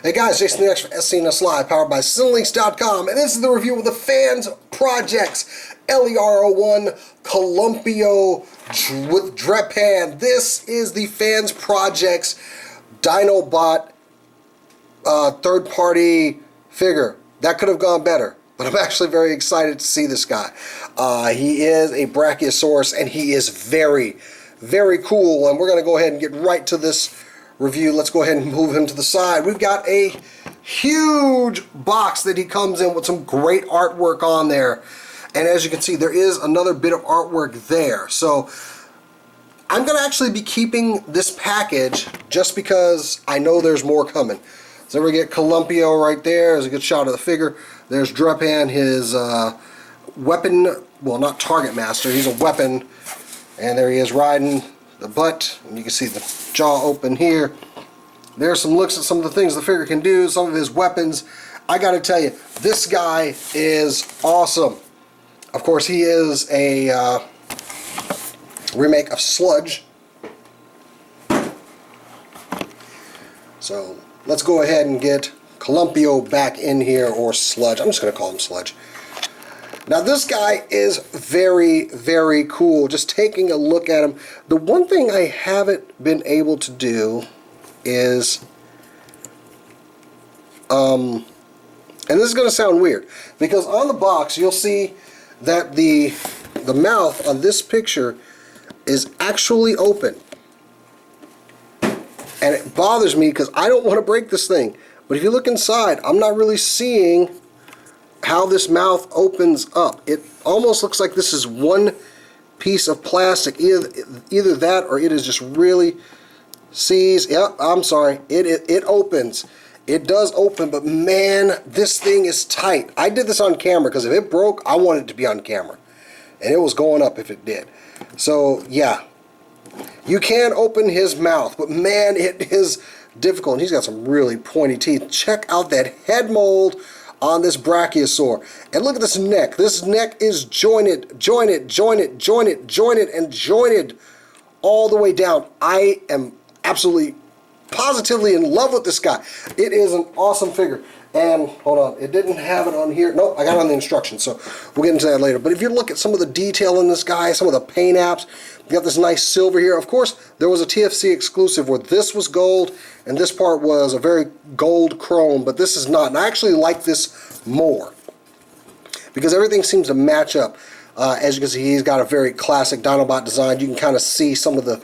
Hey guys, Jason the X for SCNS Live, powered by Cinlinks.com, and this is the review of the Fansproject's LER01 Columpio with Drepan. This is the Fansproject's Dinobot third-party figure. That could have gone better, but I'm actually very excited to see this guy. He is a Brachiosaurus, and he is very, very cool, and we're going to go ahead and get right to this review. Let's go ahead and move him to the side. We've got a huge box that he comes in with some great artwork on there, and as you can see, there is another bit of artwork there. So I'm going to actually be keeping this package just because I know there's more coming. So we get Columpio right there. There's a good shot of the figure. There's Drepan, his weapon, well, not target master, he's a weapon, and there he is riding the butt, and you can see the jaw open here. There's some looks at some of the things the figure can do, some of his weapons. I gotta tell you, this guy is awesome. Of course, he is a remake of Sludge. So let's go ahead and get Columpio back in here, or Sludge. I'm just gonna call him Sludge. Now this guy is very, very cool. Just taking a look at him. The one thing I haven't been able to do is, and this is going to sound weird, because on the box you'll see that the mouth on this picture is actually open. And it bothers me because I don't want to break this thing. But if you look inside, I'm not really seeing how this mouth opens up. It almost looks like this is one piece of plastic. Either that, or it is just really sees. Yep, I'm sorry. It opens. It does open, but man, this thing is tight. I did this on camera because if it broke, I wanted it to be on camera, and it was going up if it did. So yeah, you can open his mouth, but man, it is difficult. And he's got some really pointy teeth. Check out that head mold on this Brachiosaur. And look at this neck. This neck is jointed all the way down. I am absolutely, positively in love with this guy. It is an awesome figure. And, hold on, it didn't have it on here. Nope, I got it on the instructions, so we'll get into that later. But if you look at some of the detail in this guy, some of the paint apps, you got this nice silver here. Of course, there was a TFC exclusive where this was gold, and this part was a very gold chrome, but this is not. And I actually like this more, because everything seems to match up. As you can see, he's got a very classic Dinobot design. You can kind of see some of the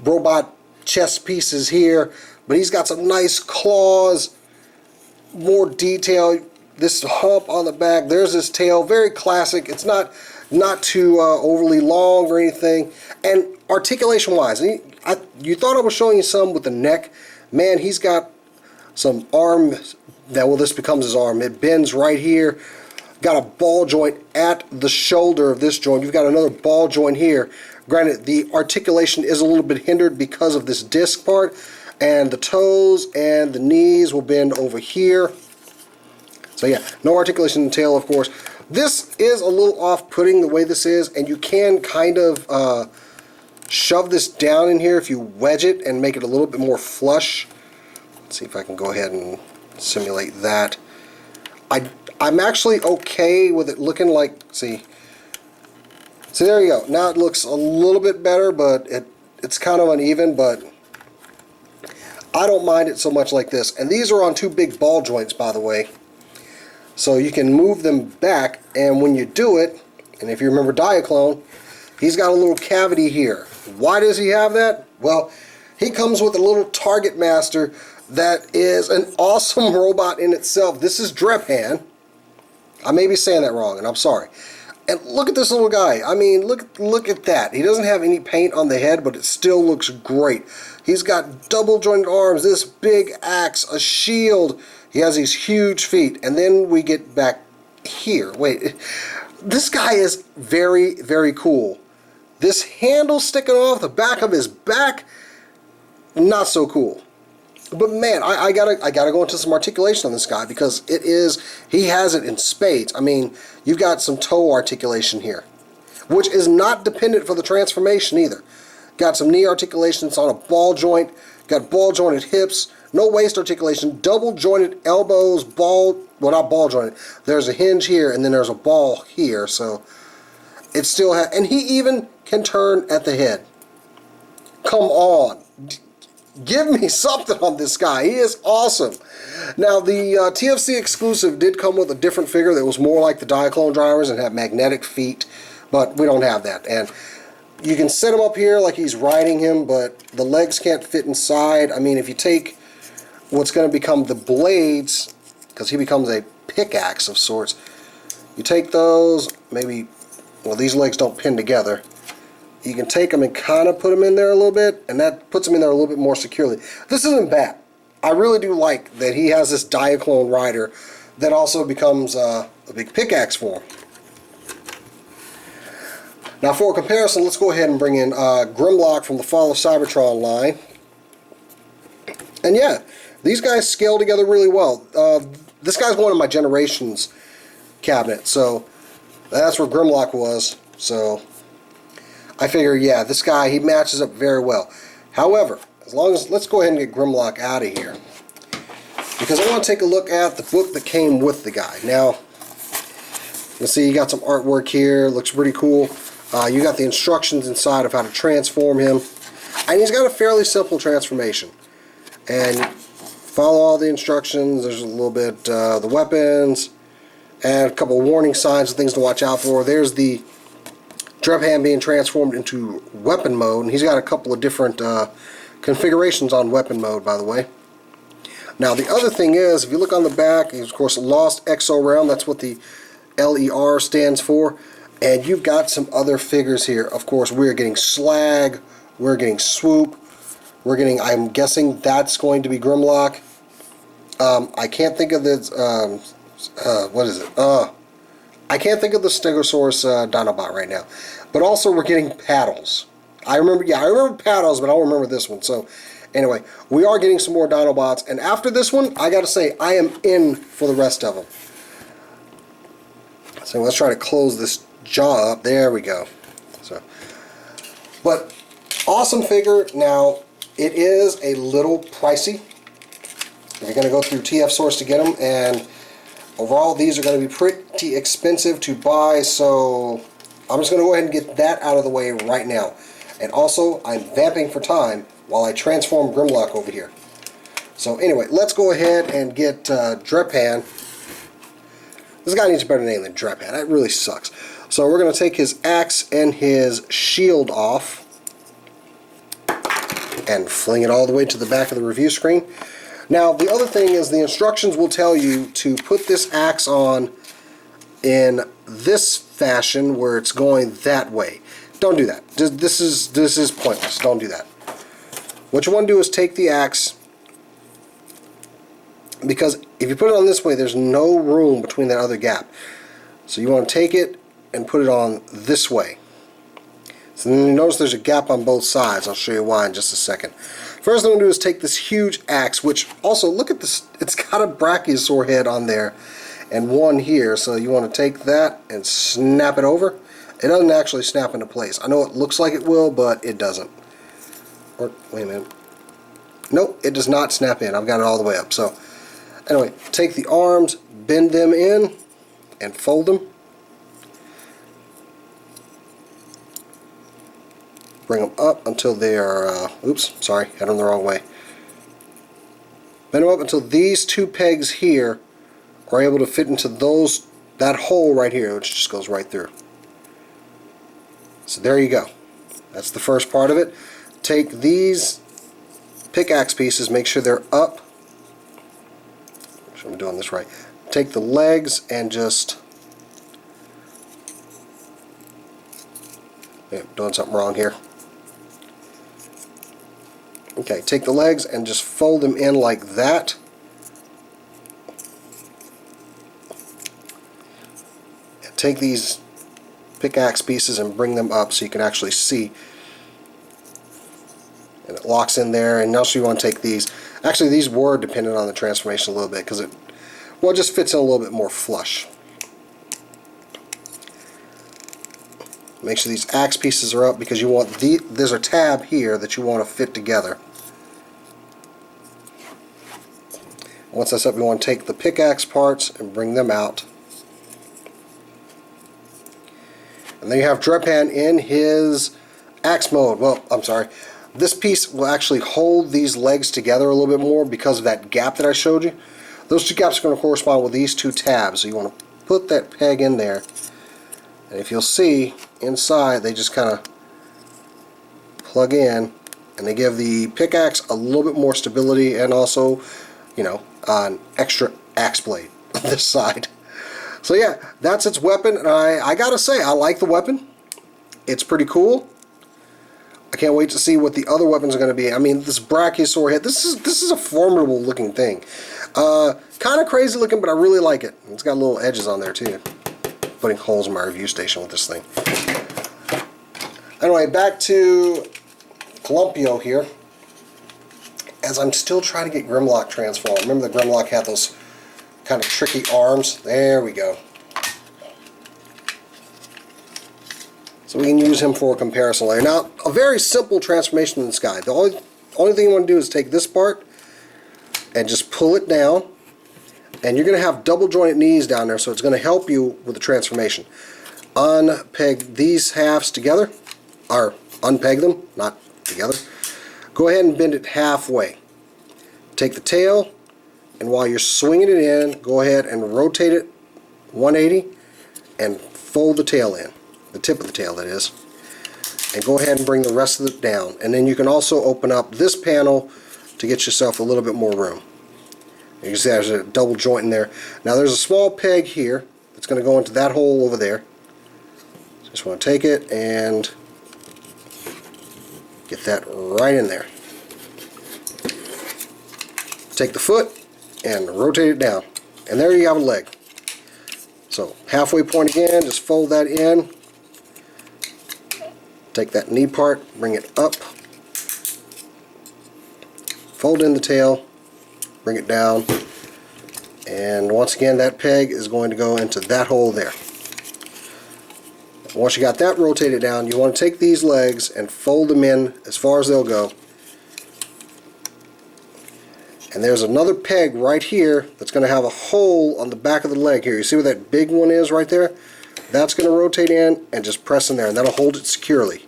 robot chest pieces here, but he's got some nice claws, more detail. This hump on the back, there's his tail, very classic. It's not too overly long or anything. And articulation wise, you thought I was showing you some with the neck. Man, he's got some arm that, well, this becomes his arm. It bends right here. Got a ball joint at the shoulder of this joint. You've got another ball joint here. Granted, the articulation is a little bit hindered because of this disc part, and the toes and the knees will bend over here. So yeah, no articulation in the tail, of course. This is a little off-putting the way this is, and you can kind of shove this down in here if you wedge it and make it a little bit more flush. Let's see if I can go ahead and simulate that. I'm actually okay with it looking like, see there you go. Now it looks a little bit better, but it's kind of uneven, but I don't mind it so much like this. And these are on two big ball joints, by the way. So you can move them back, and when you do it, and if you remember Diaclone, he's got a little cavity here. Why does he have that? Well, he comes with a little target master that is an awesome robot in itself. This is Drepan. I may be saying that wrong, and I'm sorry. And look at this little guy. I mean, look at that. He doesn't have any paint on the head, but it still looks great. He's got double jointed arms, this big axe, a shield. He has these huge feet. And then we get back here. Wait, this guy is very, very cool. This handle sticking off the back of his back, not so cool. But man, I gotta go into some articulation on this guy, because he has it in spades. I mean, you've got some toe articulation here, which is not dependent for the transformation either. Got some knee articulations on a ball joint, got ball jointed hips, no waist articulation, double jointed elbows, ball, well not ball jointed, there's a hinge here and then there's a ball here, so it still has, and he even can turn at the head. Come on. Give me something on this guy. He is awesome. Now, the TFC exclusive did come with a different figure that was more like the Diaclone drivers and had magnetic feet, but we don't have that. And you can set him up here like he's riding him, but the legs can't fit inside. I mean, if you take what's going to become the blades, because he becomes a pickaxe of sorts, you take those, maybe, well, these legs don't pin together. You can take them and kind of put them in there a little bit, and that puts them in there a little bit more securely. This isn't bad. I really do like that he has this Diaclone rider that also becomes a big pickaxe for him. Now for a comparison, let's go ahead and bring in Grimlock from the Fall of Cybertron line. And yeah, these guys scale together really well. This guy's one of my Generations cabinet, so that's where Grimlock was. So I figure, yeah, this guy, he matches up very well. However, as long as, let's go ahead and get Grimlock out of here, because I want to take a look at the book that came with the guy. Now, let's see, you got some artwork here, looks pretty cool. You got the instructions inside of how to transform him, and he's got a fairly simple transformation. And follow all the instructions. There's a little bit the weapons, and a couple of warning signs and things to watch out for. There's the Drepan being transformed into weapon mode, and he's got a couple of different configurations on weapon mode, by the way. Now the other thing is, if you look on the back, he's of course Lost Exo Realm. That's what the LER stands for. And you've got some other figures here. Of course, we're getting Slag, we're getting Swoop, we're getting, I'm guessing that's going to be Grimlock. I can't think of this, what is it? I can't think of the Stegosaurus Dinobot right now. But also we're getting Paddles. I remember Paddles, but I don't remember this one. So anyway, we are getting some more Dinobots. And after this one, I gotta say, I am in for the rest of them. So let's try to close this jaw up. There we go. So, but awesome figure. Now, it is a little pricey. You're gonna go through TF Source to get them, and overall, these are going to be pretty expensive to buy, so I'm just going to go ahead and get that out of the way right now. And also, I'm vamping for time while I transform Grimlock over here. So anyway, let's go ahead and get Drepan. This guy needs a better name than Drepan. That really sucks. So we're going to take his axe and his shield off and fling it all the way to the back of the review screen. Now, the other thing is the instructions will tell you to put this axe on in this fashion where it's going that way. Don't do that. This is pointless. Don't do that. What you want to do is take the axe, because if you put it on this way, there's no room between that other gap. So you want to take it and put it on this way. So then you notice there's a gap on both sides. I'll show you why in just a second. First thing I'm going to do is take this huge axe, which also, look at this, it's got a brachiosaur head on there and one here, so you want to take that and snap it over. It doesn't actually snap into place. I know it looks like it will, but it doesn't. Or, wait a minute. Nope, it does not snap in. I've got it all the way up. So, anyway, take the arms, bend them in, and fold them. Bring them up until they are, oops, sorry, had them the wrong way. Bend them up until these two pegs here are able to fit into that hole right here, which just goes right through. So there you go. That's the first part of it. Take these pickaxe pieces, make sure they're up. Make sure I'm doing this right. Take the legs and just, yeah, doing something wrong here. Okay, take the legs and just fold them in like that. And take these pickaxe pieces and bring them up so you can actually see. And it locks in there, and also you want to take these. Actually, these were dependent on the transformation a little bit because it just fits in a little bit more flush. Make sure these axe pieces are up because you want there's a tab here that you want to fit together. Once that's up, we want to take the pickaxe parts and bring them out. And then you have Drepan in his axe mode. Well, I'm sorry. This piece will actually hold these legs together a little bit more because of that gap that I showed you. Those two gaps are going to correspond with these two tabs. So you want to put that peg in there. And if you'll see, inside they just kind of plug in, and they give the pickaxe a little bit more stability, and also, you know, an extra axe blade on this side. So yeah, that's its weapon, and I gotta say, I like the weapon. It's pretty cool. I can't wait to see what the other weapons are going to be. I mean, this brachiosaur head, this is a formidable looking thing. Kind of crazy looking, but I really like it. It's got little edges on there too. Putting holes in my review station with this thing. Anyway, back to Columpio here. As I'm still trying to get Grimlock transformed. Remember the Grimlock had those kind of tricky arms? There we go. So we can use him for a comparison layer. Now, a very simple transformation in this guy. The only thing you want to do is take this part and just pull it down. And you're going to have double jointed knees down there, so it's going to help you with the transformation. Unpeg these halves together, or unpeg them, not together. Go ahead and bend it halfway. Take the tail, and while you're swinging it in, go ahead and rotate it 180 and fold the tail in. The tip of the tail, that is. And go ahead and bring the rest of it down. And then you can also open up this panel to get yourself a little bit more room. You can see there's a double joint in there. Now there's a small peg here that's going to go into that hole over there. Just want to take it and get that right in there. Take the foot and rotate it down. And there you have a leg. So halfway point again, just fold that in. Take that knee part, bring it up. Fold in the tail. Bring it down, and once again that peg is going to go into that hole there. Once you got that rotated down, you want to take these legs and fold them in as far as they'll go. And there's another peg right here that's going to have a hole on the back of the leg here. You see where that big one is right there? That's going to rotate in and just press in there, and that'll hold it securely.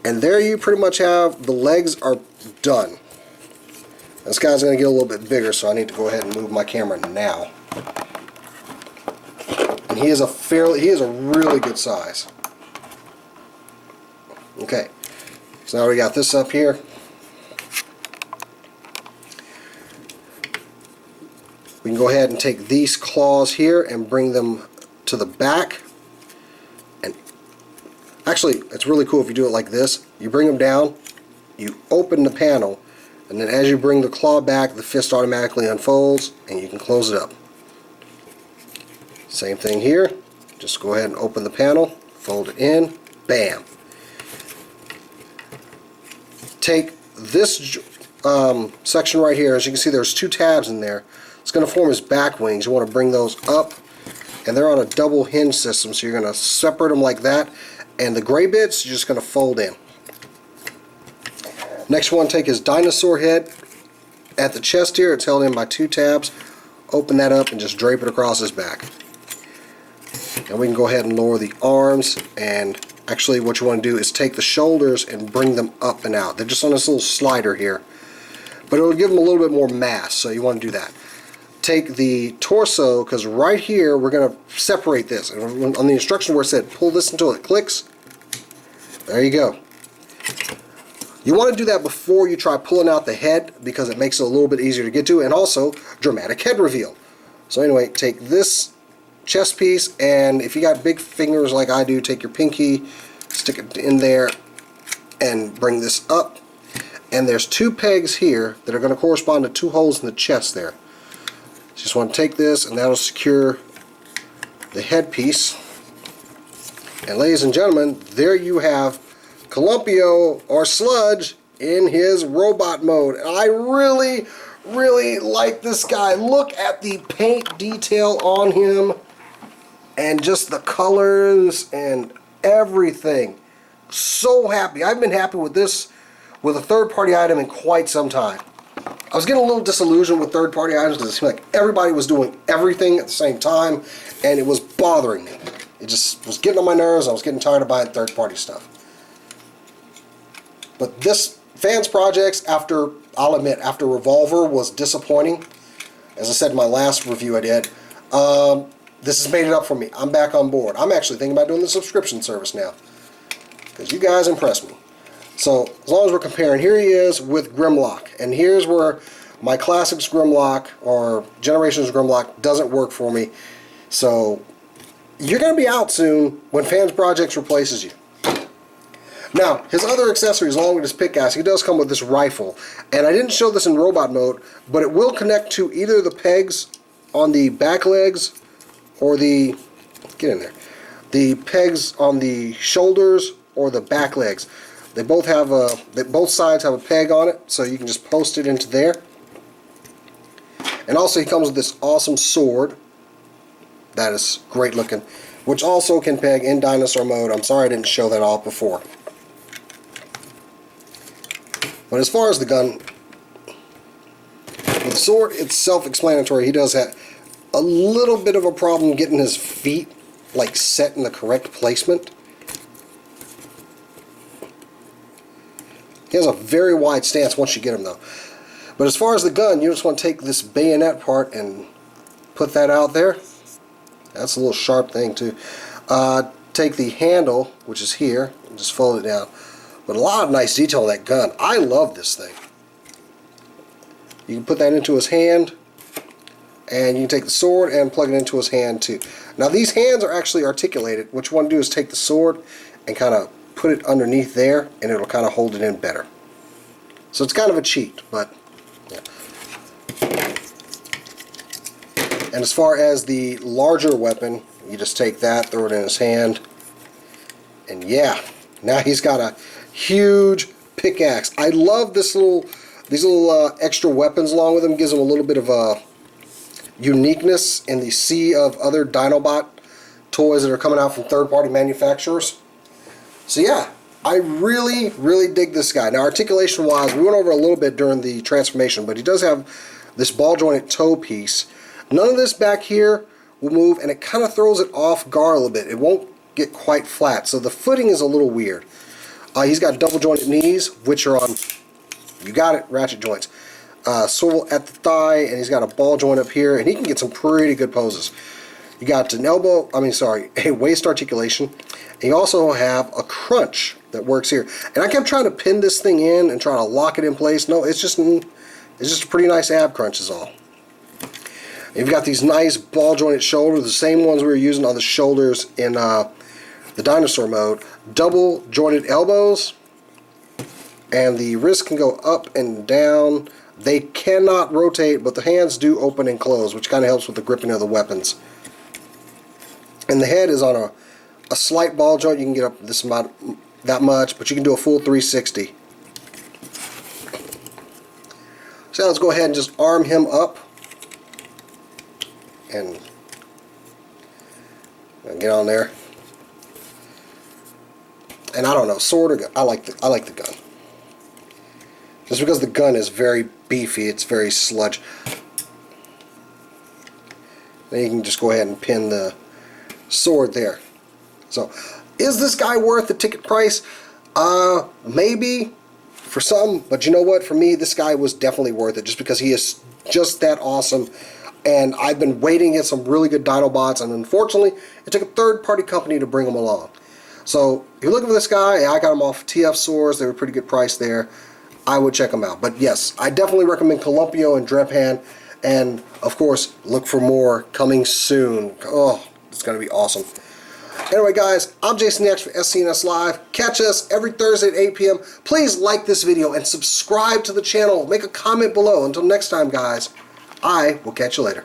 And there you pretty much have the legs are done. This guy's going to get a little bit bigger, so I need to go ahead and move my camera now. And he is a really good size. Okay, so now we got this up here. We can go ahead and take these claws here and bring them to the back. And actually, it's really cool if you do it like this. You bring them down, you open the panel, and then as you bring the claw back, the fist automatically unfolds, and you can close it up. Same thing here. Just go ahead and open the panel, fold it in, bam. Take this section right here. As you can see, there's two tabs in there. It's going to form his back wings. You want to bring those up, and they're on a double hinge system, so you're going to separate them like that, and the gray bits you're just going to fold in. Next, you want to take his dinosaur head at the chest here. It's held in by two tabs. Open that up and just drape it across his back. And we can go ahead and lower the arms, and actually what you want to do is take the shoulders and bring them up and out. They're just on this little slider here, but it will give them a little bit more mass, so you want to do that. Take the torso, because right here we're going to separate this. And on the instruction where it said pull this until it clicks, there you go. You want to do that before you try pulling out the head, because it makes it a little bit easier to get to, and also dramatic head reveal. So anyway, take this chest piece, and if you got big fingers like I do, take your pinky, stick it in there, and bring this up. And there's two pegs here that are going to correspond to two holes in the chest there. Just want to take this, and that'll secure the headpiece. And ladies and gentlemen, there you have Columpio, or Sludge, in his robot mode. And I really, really like this guy. Look at the paint detail on him, and just the colors and everything. So happy. I've been happy with this, with a third-party item, in quite some time. I was getting a little disillusioned with third-party items because it seemed like everybody was doing everything at the same time, and it was bothering me. It just was getting on my nerves. I was getting tired of buying third-party stuff. But this Fansproject, I'll admit, after Revolver was disappointing, as I said in my last review I did, this has made it up for me. I'm back on board. I'm actually thinking about doing the subscription service now, because you guys impress me. So, as long as we're comparing, here he is with Grimlock, and here's where my Classics Grimlock or Generations Grimlock doesn't work for me. So, you're going to be out soon when Fansproject replaces you. Now, his other accessories along with his pickaxe, he does come with this rifle, and I didn't show this in robot mode, but it will connect to either the pegs on the back legs or the, get in there, the pegs on the shoulders or the back legs. They both have both sides have a peg on it, so you can just post it into there. And also he comes with this awesome sword that is great looking, which also can peg in dinosaur mode. I'm sorry I didn't show that all before. But as far as the gun, with the sword, it's self-explanatory. He does have a little bit of a problem getting his feet like set in the correct placement. He has a very wide stance once you get him though. But as far as the gun, you just want to take this bayonet part and put that out there. That's a little sharp thing too. Take the handle, which is here, and just fold it down. But a lot of nice detail on that gun. I love this thing. You can put that into his hand, and you can take the sword and plug it into his hand too. Now these hands are actually articulated. What you want to do is take the sword and kind of put it underneath there, and it'll kind of hold it in better. So it's kind of a cheat, but yeah. And as far as the larger weapon, you just take that, throw it in his hand, and yeah, now he's got a huge pickaxe. I love these little extra weapons along with him. Gives him a little bit of a uniqueness in the sea of other Dinobot toys that are coming out from third-party manufacturers. So yeah, I really, really dig this guy. Now articulation-wise, we went over a little bit during the transformation, but he does have this ball-jointed toe piece. None of this back here will move, and it kind of throws it off guard a little bit. It won't get quite flat, so the footing is a little weird. He's got double-jointed knees, which are on, you got it, ratchet joints. Swivel at the thigh, and he's got a ball joint up here, and he can get some pretty good poses. You got a waist articulation. And you also have a crunch that works here. And I kept trying to pin this thing in and try to lock it in place. No, it's just a pretty nice ab crunch is all. You've got these nice ball jointed shoulders, the same ones we were using on the shoulders in the dinosaur mode. Double jointed elbows, and the wrist can go up and down. They cannot rotate, but the hands do open and close, which kind of helps with the gripping of the weapons. And the head is on a slight ball joint. You can get up this amount, that much, but you can do a full 360. So let's go ahead and just arm him up and get on there. And I don't know, sword or gun. I like the gun. Just because the gun is very beefy, it's very sludge. Then you can just go ahead and pin the sword there. So, is this guy worth the ticket price? Maybe for some, but you know what? For me, this guy was definitely worth it, just because he is just that awesome. And I've been waiting to get some really good Dinobots, and unfortunately, it took a third-party company to bring them along. So, if you're looking for this guy, I got him off TF Source. They were a pretty good price there. I would check them out. But yes, I definitely recommend Columpio and Drepan. And, of course, look for more coming soon. Oh, it's going to be awesome. Anyway, guys, I'm Jason X for SCNS Live. Catch us every Thursday at 8 p.m. Please like this video and subscribe to the channel. Make a comment below. Until next time, guys, I will catch you later.